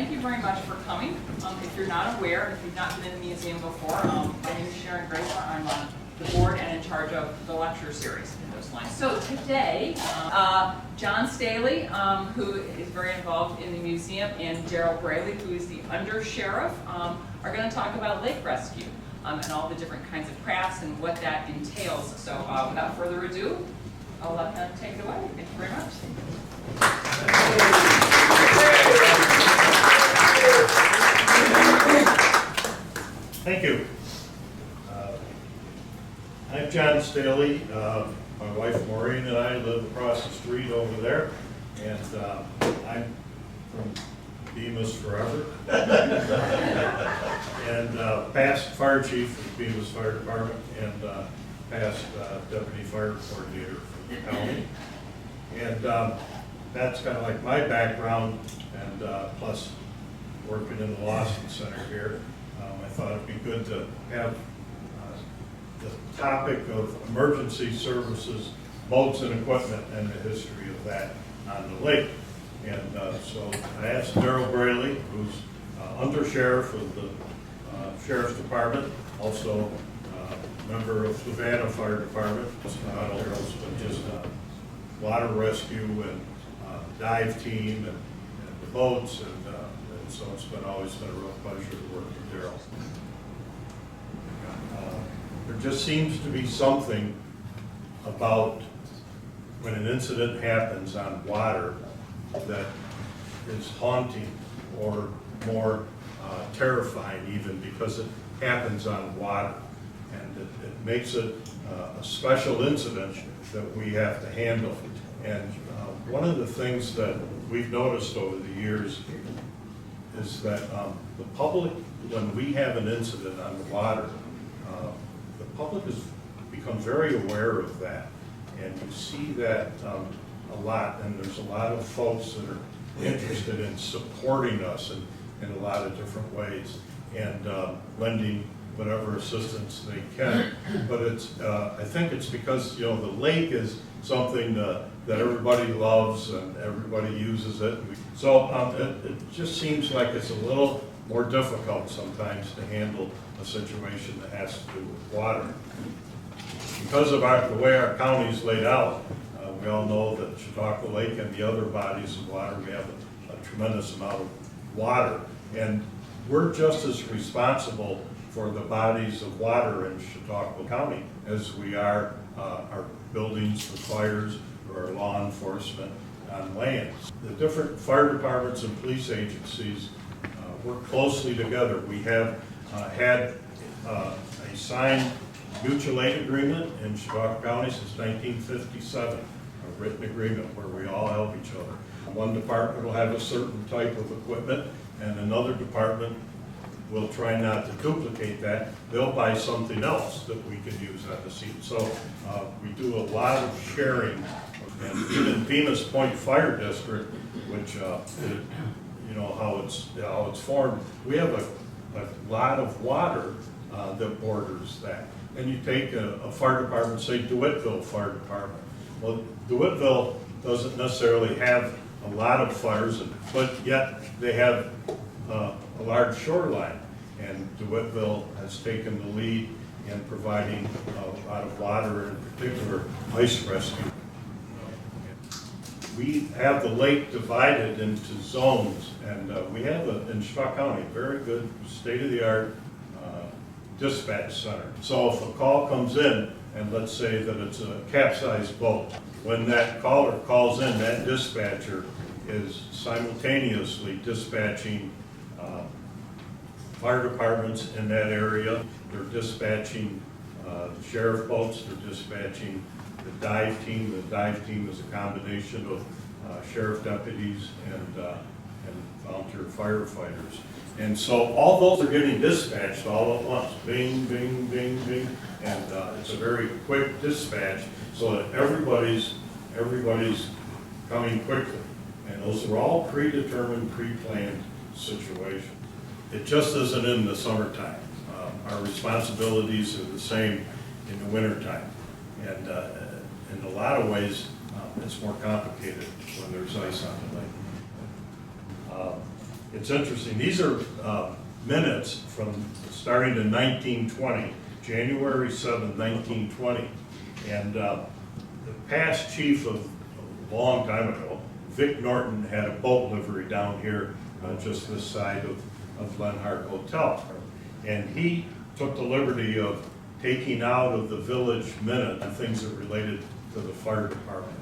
thank you very much for coming. If you're not aware, if you've not been in the museum before, my name is Sharon Grazer. I'm on the board and in charge of the lecture series in those lines. So today, John Staley, who is very involved in the museum, and Daryl Braley, who is the under sheriff, are going to talk about lake rescue and all the different kinds of crafts and what that entails. So without further ado, I'll let him take it away. Thank you very much. Thank you. I'm John Staley. My wife Maureen and I live across the street over there, and I'm from Bemis forever, and past fire chief of Bemis Fire Department, and past deputy fire coordinator for the county. And that's kind of like my background, and plus working in the Lawson Center here. I thought it'd be good to have the topic of emergency services, boats and equipment, and the history of that on the lake. And so I asked Daryl Braley, who's under sheriff of the Sheriff's Department, also member of Savannah Fire Department, not Daryl's, but just water rescue and dive team and the boats, and so it's always been a real pleasure to work with Daryl. There just seems to be something about when an incident happens on water that is haunting or more terrifying, even because it happens on water, and it makes it a special incident that we have to handle. And one of the things that we've noticed over the years is that the public, when we have an incident on the water, the public has become very aware of that, and you see that a lot, and there's a lot of folks that are interested in supporting us in a lot of different ways, and lending whatever assistance they can. But it's, I think it's because, you know, the lake is something that everybody loves and everybody uses it. So it just seems like it's a little more difficult sometimes to handle a situation that has to do with water. Because of the way our county is laid out, we all know that Chautauqua Lake and the other bodies of water, we have a tremendous amount of water. And we're just as responsible for the bodies of water in Chautauqua County as we are our buildings for fires or our law enforcement on land. The different fire departments and police agencies work closely together. We have had a signed mutual aid agreement in Chautauqua County since 1957, a written agreement where we all help each other. One department will have a certain type of equipment, and another department will try not to duplicate that. They'll buy something else that we can use on the scene. So we do a lot of sharing. And even Bemis Point Fire District, which you know how it's formed, we have a lot of water that borders that. And you take a fire department, say DeWittville Fire Department. Well, DeWittville doesn't necessarily have a lot of fires, but yet they have a large shoreline. And DeWittville has taken the lead in providing a lot of water, in particular ice rescue. We have the lake divided into zones, and we have in Chautauqua County a very good state-of-the-art dispatch center. So if a call comes in, and let's say that it's a capsized boat, when that caller calls in, that dispatcher is simultaneously dispatching fire departments in that area. They're dispatching the sheriff boats, they're dispatching the dive team. The dive team is a combination of sheriff deputies and volunteer firefighters. And so all those are getting dispatched all at once. Bing, bing, bing, bing. And it's a very quick dispatch so that everybody's coming quickly. And those are all predetermined, pre-planned situations. It just isn't in the summertime. Our responsibilities are the same in the wintertime. And in a lot of ways, it's more complicated when there's ice on the lake. it's interesting. These are minutes from starting in 1920, January 7, 1920. And the past chief of a long time ago, Vic Norton, had a boat livery down here just this side of Lenhart Hotel. And he took the liberty of taking out of the village minute the things that related to the fire department.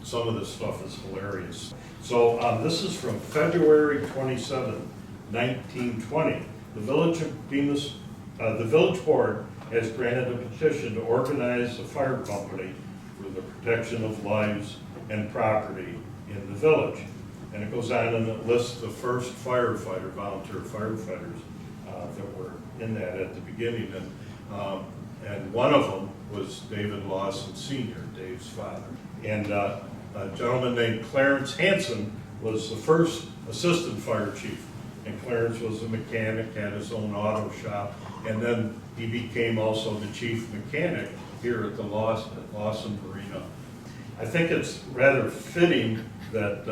Some of this stuff is hilarious. So this is from February 27, 1920. The village of Bemis, the village board has granted a petition to organize a fire company for the protection of lives and property in the village. And it goes on and it lists the first firefighter, volunteer firefighters that were in that at the beginning. And one of them was David Lawson Sr., Dave's father. And a gentleman named Clarence Hanson was the first assistant fire chief. And Clarence was a mechanic, had his own auto shop, and then he became also the chief mechanic here at the Lawson Marina. I think it's rather fitting that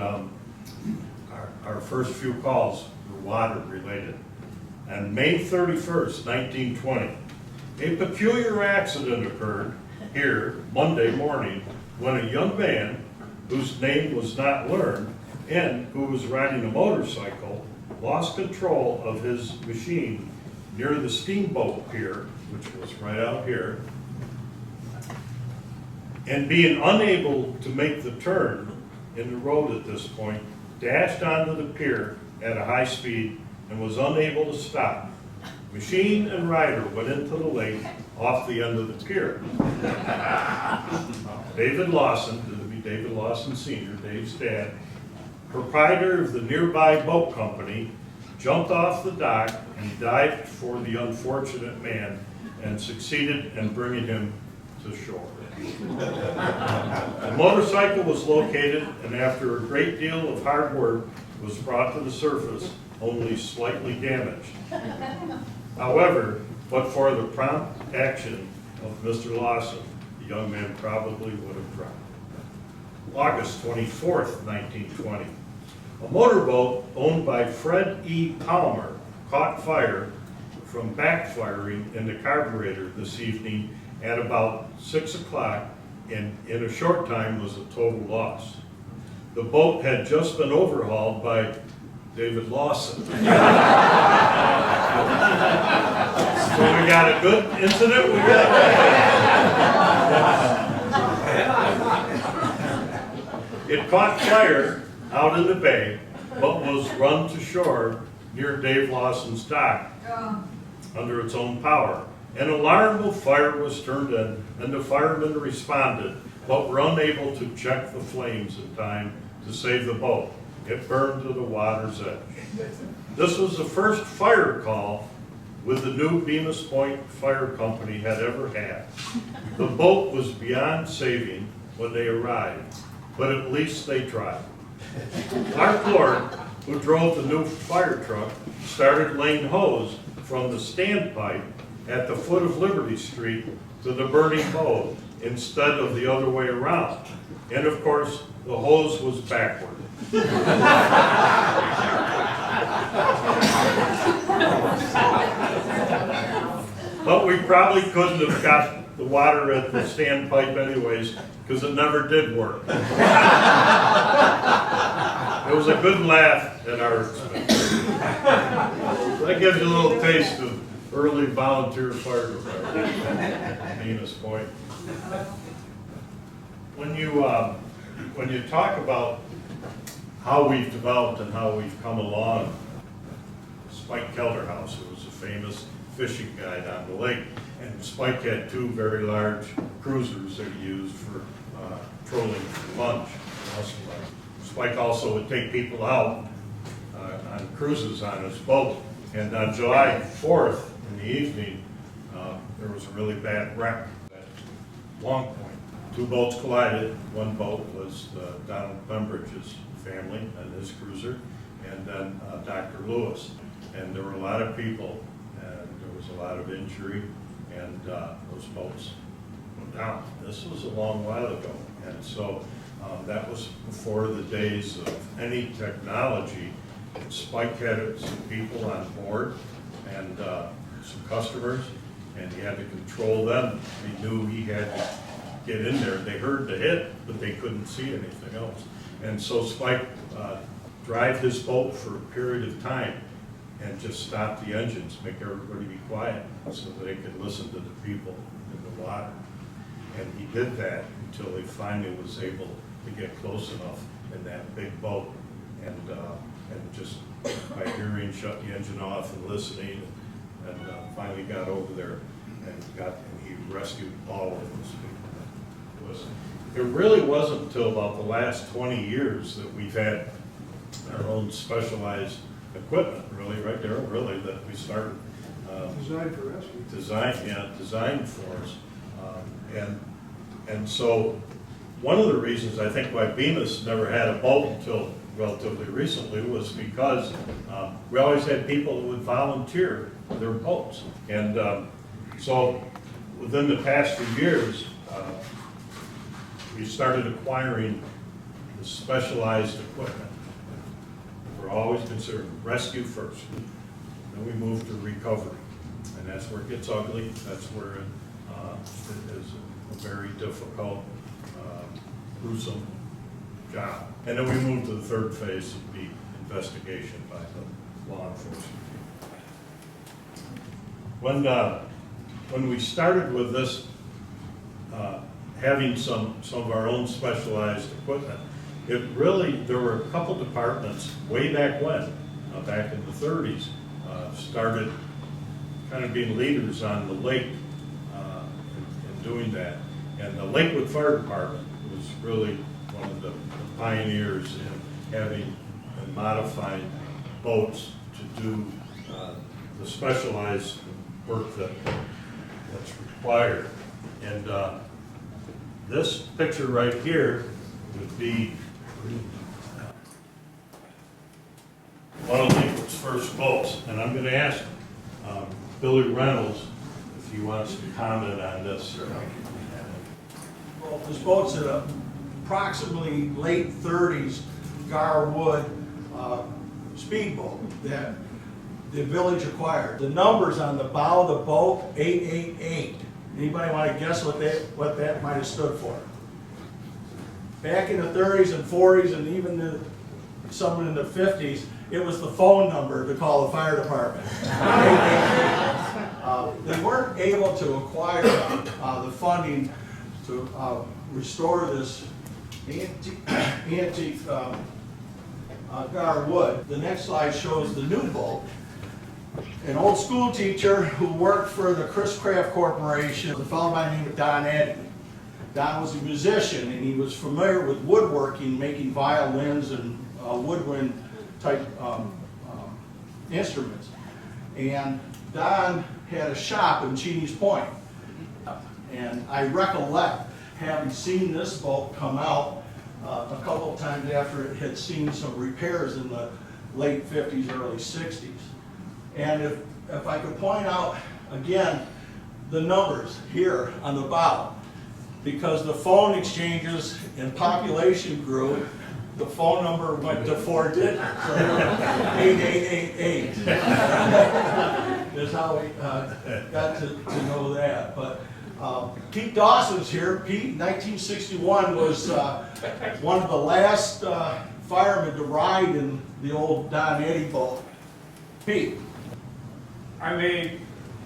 our first few calls were water related. On May 31st, 1920, a peculiar accident occurred here Monday morning when a young man whose name was not learned and who was riding a motorcycle lost control of his machine near the steamboat pier, which was right out here, and being unable to make the turn in the road at this point, dashed onto the pier at a high speed and was unable to stop. Machine and rider went into the lake off the end of the pier. David Lawson, this would be David Lawson Sr., Dave's dad, proprietor of the nearby boat company, jumped off the dock and dived for the unfortunate man and succeeded in bringing him to shore. The motorcycle was located and after a great deal of hard work was brought to the surface, only slightly damaged. However, but for the prompt action of Mr. Lawson, the young man probably would have drowned. August 24th, 1920. A motorboat owned by Fred E. Palmer caught fire from backfiring in the carburetor this evening at about 6 o'clock and in a short time was a total loss. The boat had just been overhauled by David Lawson. So we got a good incident. It caught fire out in the bay, but was run to shore near Dave Lawson's dock under its own power. An alarm of fire was turned in, and the firemen responded, but were unable to check the flames in time to save the boat. It burned to the water's edge. This was the first fire call with the new Bemis Point Fire Company had ever had. The boat was beyond saving when they arrived, but at least they tried. Clark Lord, who drove the new fire truck, started laying hose from the standpipe at the foot of Liberty Street to the burning boat instead of the other way around. And of course, the hose was backward. But we probably couldn't have got the water at the standpipe anyways, because it never did work. It was a good laugh at our expense. That gives you a little taste of early volunteer fire department, Bemis Point. When you talk about how we've developed and how we've come along, Spike Kelderhouse, who was a famous fishing guide on the lake, and Spike had two very large cruisers that he used for trolling for lunch. Spike also would take people out on cruises on his boat. And on July 4th in the evening, there was a really bad wreck at Long Point. Two boats collided. One boat was Donald Bembridge's family and his cruiser, and then Dr. Lewis. And there were a lot of people, and there was a lot of injury, and those boats went down. This was a long while ago, and so that was before the days of any technology Spike had some people on board and some customers, and he had to control them. He knew he had to get in there. They heard the hit, but they couldn't see anything else. And so Spike drive his boat for a period of time and just stop the engines, make everybody be quiet so that they could listen to the people in the water. And he did that until he finally was able to get close enough in that big boat and just by hearing shut the engine off and listening, and finally got over there and he rescued all of those people. It really wasn't until about the last 20 years that we've had our own specialized equipment, really, right there, really, that we started. Designed for rescue. Designed for us. And so one of the reasons I think why Bemis never had a boat until relatively recently was because we always had people who would volunteer their boats. And so within the past few years, we started acquiring the specialized equipment. We're always considered rescue first. Then we move to recovery. And that's where it gets ugly. That's where it is a very difficult, gruesome job. And then we move to the third phase of the investigation by the law enforcement. When we started with this, having some of our own specialized equipment, there were a couple departments way back when, back in the 30s, started kind of being leaders on the lake in doing that. And the Lakewood Fire Department was really one of the pioneers in having and modifying boats to do the specialized work that's required. And this picture right here would be one of Lakewood's first boats. And I'm going to ask Billy Reynolds if he wants to comment on this. Well, this boat's at approximately late 30s Garwood speedboat that the village acquired. The numbers on the bow of the boat, 888. Anybody want to guess what that might have stood for? Back in the 30s and 40s and even some in the 50s, it was the phone number to call the fire department. They weren't able to acquire the funding to restore this antique Garwood. The next slide shows the new boat. An old school teacher who worked for the Chris Craft Corporation, a fellow by the name of Don Eddy. Don was a musician and he was familiar with woodworking, making violins and woodwind type instruments. And Don had a shop in Cheney's Point. And I recollect having seen this boat come out a couple of times after it had seen some repairs in the late 50s, early 60s. And if I could point out again the numbers here on the bow, because the phone exchanges and population grew, the phone number went to 4 digits, so 8888 is how we got to know that. But Pete Dawson's here. Pete, in 1961, was one of the last firemen to ride in the old Don Eddy boat. Pete. I made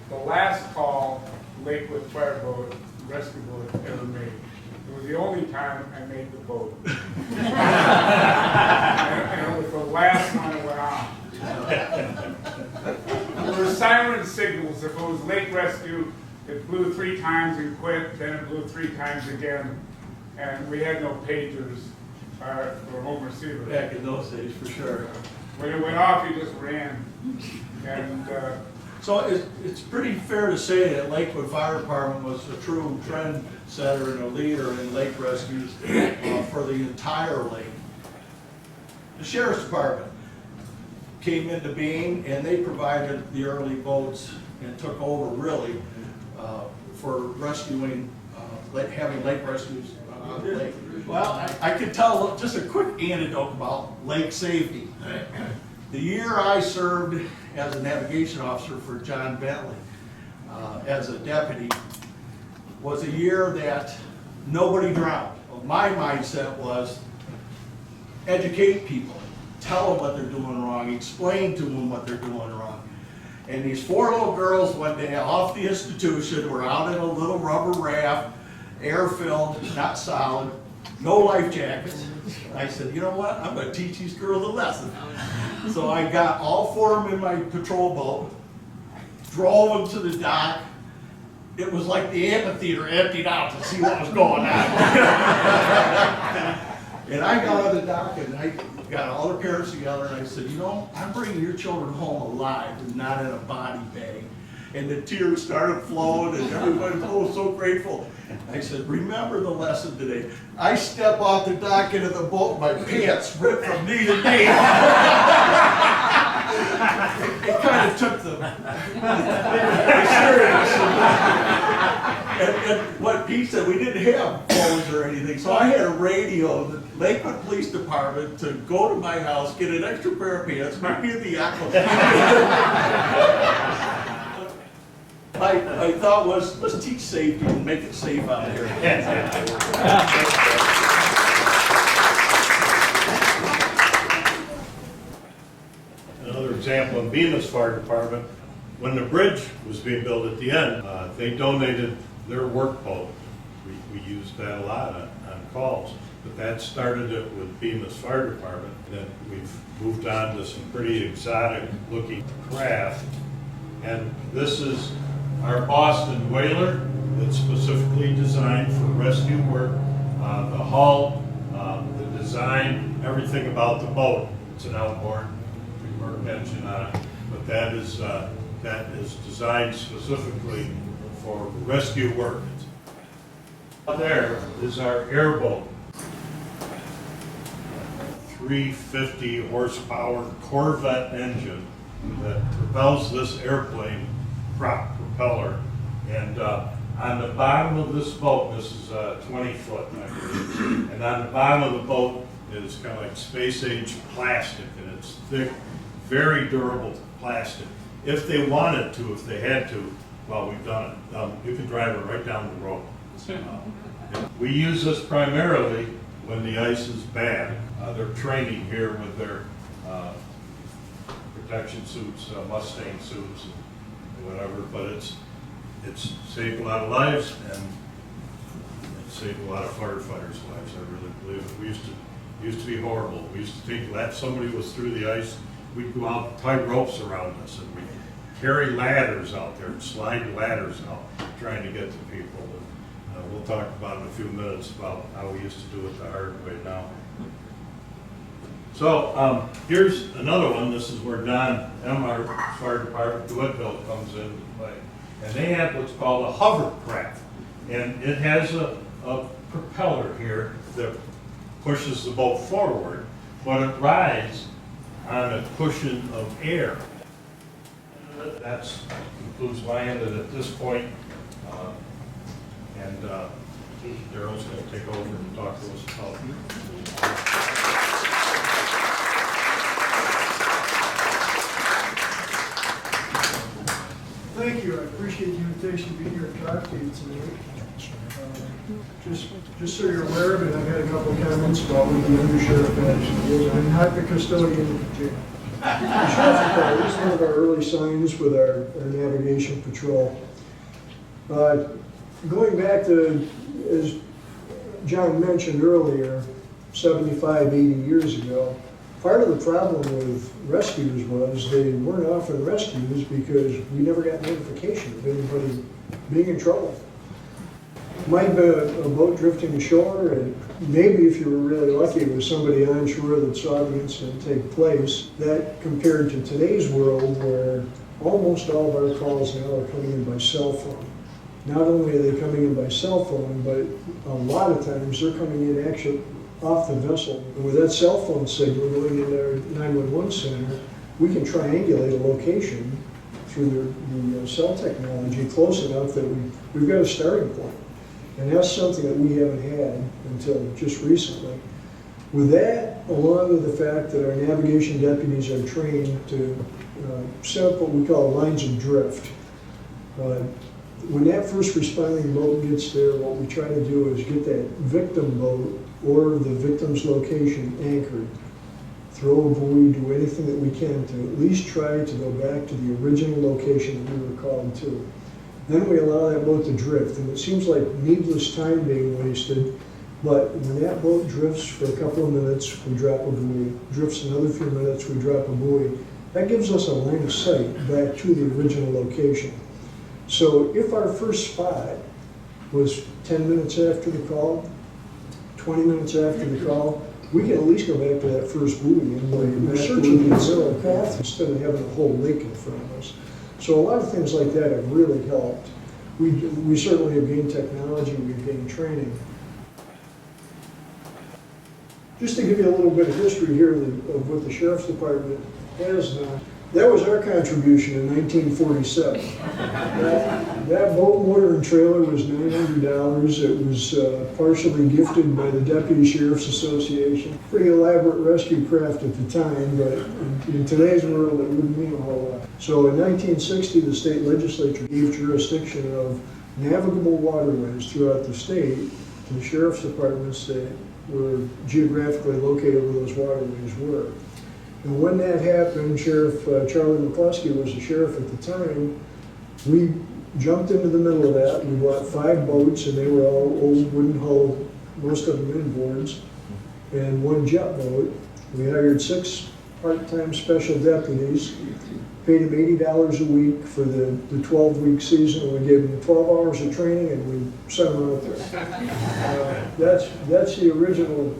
the last call Lakewood Fireboat rescue boat ever made. It was the only time I made the boat. and it was the last one that went on. There were siren signals. If it was lake rescue, it blew 3 times and quit, then it blew 3 times again. And we had no pagers for home receiver. Back in those days, for sure. When it went off, you just ran. And so it's pretty fair to say that Lakewood Fire Department was a true trendsetter and a leader in lake rescues for the entire lake. The Sheriff's Department came into being and they provided the early boats and took over really for rescuing, having lake rescues on the lake. Well, I could tell just a quick anecdote about lake safety. The year I served as a navigation officer for John Bentley as a deputy was a year that nobody drowned. My mindset was educate people, tell them what they're doing wrong, explain to them what they're doing wrong. And these 4 little girls one day off the institution were out in a little rubber raft, air-filled, not solid, no life jackets. I said, you know what, I'm going to teach these girls a lesson. So I got all 4 of them in my patrol boat, drove them to the dock. It was like the amphitheater emptied out to see what was going on. And I got on the dock and I got all the parents together and I said, you know, I'm bringing your children home alive and not in a body bag. And the tears started flowing and everybody was so grateful. I said, remember the lesson today. I step off the dock into the boat, my pants ripped from knee to knee. It kind of took the serious. And what Pete said, we didn't have phones or anything, so I had a radio, the Lakewood Police Department, to go to my house, get an extra pair of pants, meet me at the aqua. My thought was, let's teach safety and make it safe out here. Another example in Bemis Fire Department, when the bridge was being built at the end, they donated their work boat. We used that a lot on calls, but that started it with Bemis Fire Department. Then we've moved on to some pretty exotic looking craft. And this is our Boston whaler that's specifically designed for rescue work. The hull, the design, everything about the boat. It's an outboard work engine on it, but that is designed specifically for rescue work. Out there is our airboat. 350 horsepower Corvette engine that propels this airplane, prop propeller. And on the bottom of this boat, this is 20 foot, I believe, and on the bottom of the boat is kind of like space age plastic, and it's thick, very durable plastic. If they wanted to, if they had to, well, we've done it. You can drive it right down the road. We use this primarily when the ice is bad. They're training here with their protection suits, Mustang suits, and whatever. But it's saved a lot of lives, and it saved a lot of firefighters' lives. I really believe it. We used to be horrible. We used to think that somebody was through the ice, we'd go out and tie ropes around us, and we'd carry ladders out there, and slide ladders out, trying to get to people. And, we'll talk about in a few minutes about how we used to do it the hard way now. So here's another one. This is where Don M. our Fire Department, DeWittville, comes into play. And they have what's called a hovercraft. And it has a propeller here that pushes the boat forward, but it rides on a cushion of air. That concludes my end at this point. And Daryl's going to take over and talk to us about Thank you. I appreciate the invitation to be here and talk to you today. Just so you're aware of it, I've had a couple of comments about what the undersheriff actually is. I'm not the custodian of the jail. The sheriff's department is one of our early signs with our navigation patrol. Going back to, as John mentioned earlier, 75, 80 years ago, part of the problem with rescues was they weren't often rescues because we never got notification of anybody being in trouble. Might be a boat drifting ashore, and maybe if you were really lucky, it was somebody on shore that saw the incident take place. That compared to today's world, where almost all of our calls now are coming in by cell phone. Not only are they coming in by cell phone, but a lot of times they're coming in actually off the vessel. And with that cell phone signal going into our 911 center, we can triangulate a location through the cell technology close enough that we've got a starting point. And that's something that we haven't had until just recently. With that, along with the fact that our navigation deputies are trained to set up what we call lines of drift. When that first responding boat gets there, what we try to do is get that victim boat or the victim's location anchored. Throw a buoy, do anything that we can to at least try to go back to the original location that we were called to. Then we allow that boat to drift, and it seems like needless time being wasted, but when that boat drifts for a couple of minutes, we drop a buoy. Drifts another few minutes, we drop a buoy. That gives us a line of sight back to the original location. So if our first spot was 10 minutes after the call, 20 minutes after the call, we can at least go back to that first buoy and we're searching the zero path instead of having a whole lake in front of us. So a lot of things like that have really helped. We certainly have gained technology, we've gained training. Just to give you a little bit of history here of what the Sheriff's Department has done, that was our contribution in 1947. That boat, motor, and trailer was $900. It was partially gifted by the Deputy Sheriff's Association. Pretty elaborate rescue craft at the time, but in today's world it wouldn't mean a whole lot. So in 1960, the state legislature gave jurisdiction of navigable waterways throughout the state to the Sheriff's Departments that were geographically located where those waterways were. And when that happened, Sheriff Charlie McCluskey was the sheriff at the time. We jumped into the middle of that. We bought 5 boats, and they were all old wooden hull, most of them inboards, and 1 jet boat. We hired 6 part-time special deputies, paid them $80 a week for the 12-week season. We gave them 12 hours of training, and we sent them out there. That's the original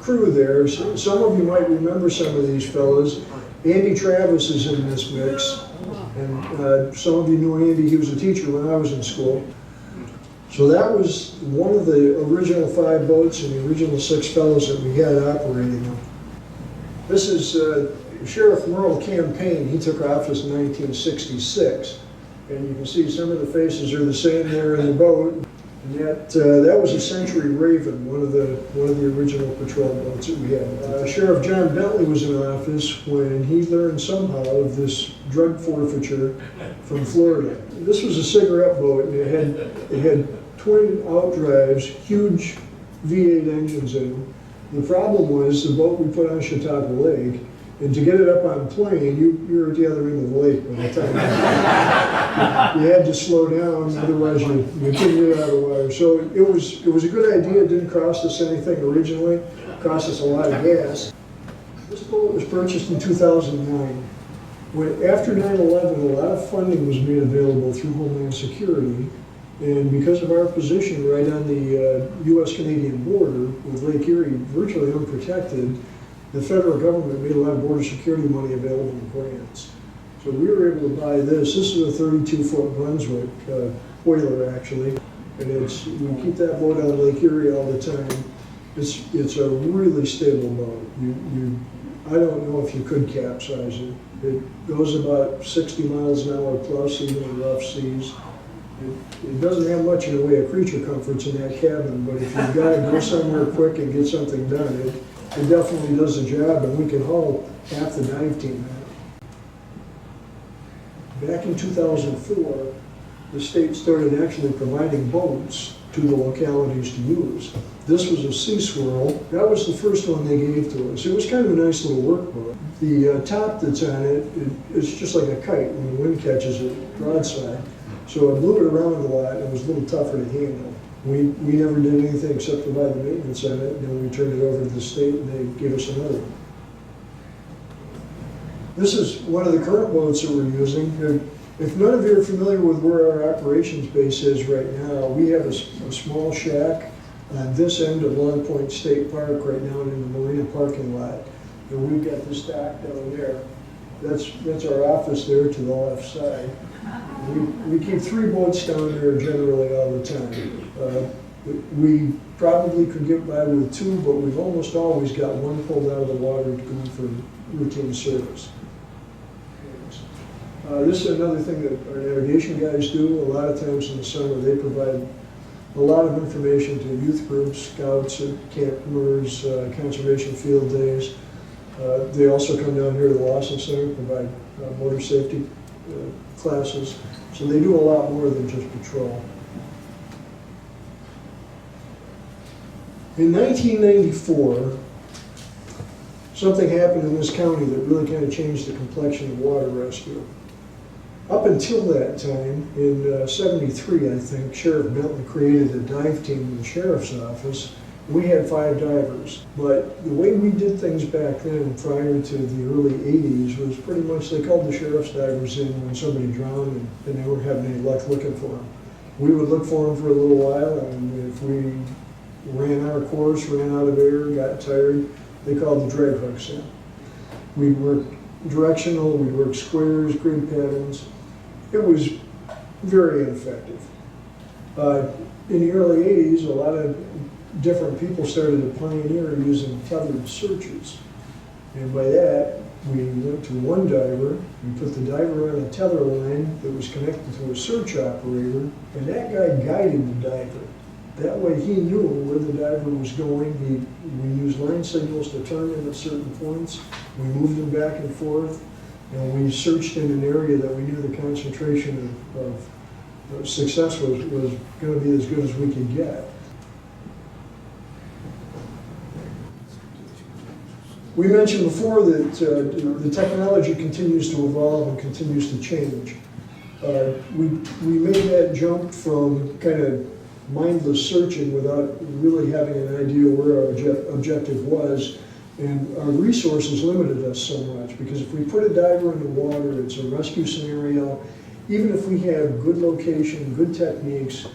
crew there. Some of you might remember some of these fellows. Andy Travis is in this mix, and some of you knew Andy. He was a teacher when I was in school. So that was one of the original 5 boats and the original 6 fellows that we had operating them. This is Sheriff Merle Campaign. He took office in 1966, and you can see some of the faces are the same there in the boat. And that was a Century Raven, one of the original patrol boats that we had. Sheriff John Bentley was in office when he learned somehow of this drug forfeiture from Florida. This was a cigarette boat, and it had twin outdrives, huge V8 engines in them. The problem was the boat we put on Chautauqua Lake, and to get it up on plane, you were at the other end of the lake by the time you had to slow down, otherwise you couldn't get out of the water. So it was a good idea. It didn't cost us anything originally. It cost us a lot of gas. This boat was purchased in 2009. After 9/11, a lot of funding was made available through Homeland Security, and because of our position right on the U.S.-Canadian border with Lake Erie virtually unprotected, the federal government made a lot of border security money available in grants. So we were able to buy this. This is a 32-foot Brunswick whaler, actually, and we keep that boat on Lake Erie all the time. It's a really stable boat. I don't know if you could capsize it. It goes about 60 miles an hour plus, even in rough seas. It doesn't have much in the way of creature comforts in that cabin, but if you've got to go somewhere quick and get something done, it definitely does the job, and we can haul half the dive team out. Back in 2004, the state started actually providing boats to the localities to use. This was a Sea Swirl. That was the first one they gave to us. It was kind of a nice little workboat. The top that's on it's just like a kite when the wind catches it broadside. So it blew it around a lot, and it was a little tougher to handle. We never did anything except provide the maintenance on it, and then we turned it over to the state, and they gave us another one. This is one of the current boats that we're using. If none of you are familiar with where our operations base is right now, we have a small shack on this end of Long Point State Park right now in the marina parking lot. And we've got this dock down there. That's our office there to the left side. We keep 3 boats down there generally all the time. We probably could get by with 2, but we've almost always got 1 pulled out of the water to go for routine service. This is another thing that our navigation guys do. A lot of times in the summer they provide a lot of information to youth groups, scouts, campers, conservation field days. They also come down here to the Lawson Center, provide motor safety classes. So they do a lot more than just patrol. In 1994, something happened in this county that really kind of changed the complexion of water rescue. Up until that time, in '73, I think, Sheriff Bentley created a dive team in the sheriff's office. We had 5 divers, but the way we did things back then, prior to the early '80s, was pretty much they called the sheriff's divers in when somebody drowned and they weren't having any luck looking for them. We would look for them for a little while, and if we ran our course, ran out of air, got tired, they called the drag hooks in. We'd work directional, we'd work squares, grid patterns. It was very ineffective. In the early '80s, a lot of different people started to pioneer using tethered searches. And by that, we went to one diver, we put the diver on a tether line that was connected to a search operator, and that guy guided the diver. That way he knew where the diver was going. We used line signals to turn him at certain points. We moved him back and forth, and we searched in an area that we knew the concentration of success was going to be as good as we could get. We mentioned before that the technology continues to evolve and continues to change. We made that jump from kind of mindless searching without really having an idea where our objective was, and our resources limited us so much, because if we put a diver in the water, it's a rescue scenario. Even if we have good location, good techniques,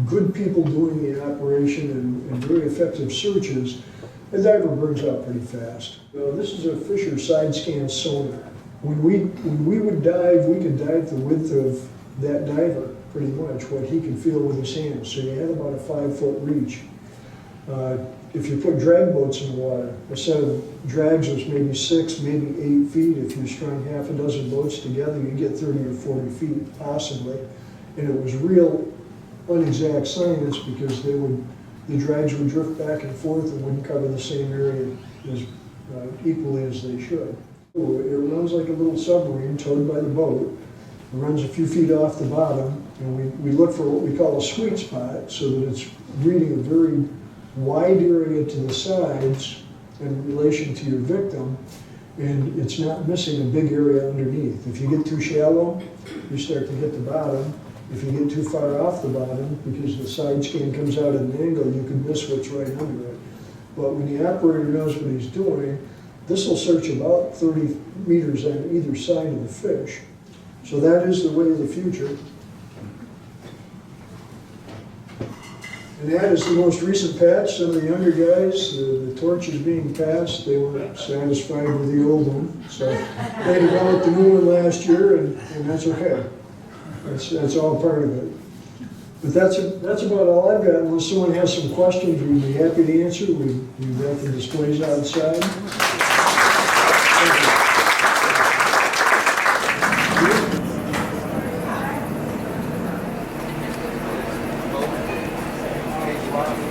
good people doing the operation, and very effective searches, the diver burns out pretty fast. This is a Fisher side scan sonar. When we would dive, we could dive the width of that diver, pretty much, what he could feel with his hands. So you had about a 5-foot reach. If you put drag boats in the water, a set of drags was maybe 6, maybe 8 feet. If you strung half a dozen boats together, you get 30 or 40 feet, possibly. And it was real unexact science, because the drags would drift back and forth and wouldn't cover the same area as equally as they should. It runs like a little submarine towed by the boat. It runs a few feet off the bottom, and we look for what we call a sweet spot, so that it's reading a very wide area to the sides in relation to your victim, and it's not missing a big area underneath. If you get too shallow, you start to hit the bottom. If you get too far off the bottom, because the side scan comes out at an angle, you can miss what's right under it. But when the operator knows what he's doing, this will search about 30 meters on either side of the fish. So that is the way of the future. And that is the most recent patch. Some of the younger guys, the torch is being passed. They weren't satisfied with the old one. So they developed the new one last year, and that's okay. That's all part of it. But that's about all I've got. Unless someone has some questions, we'd be happy to answer. We've got the displays outside. Thank you.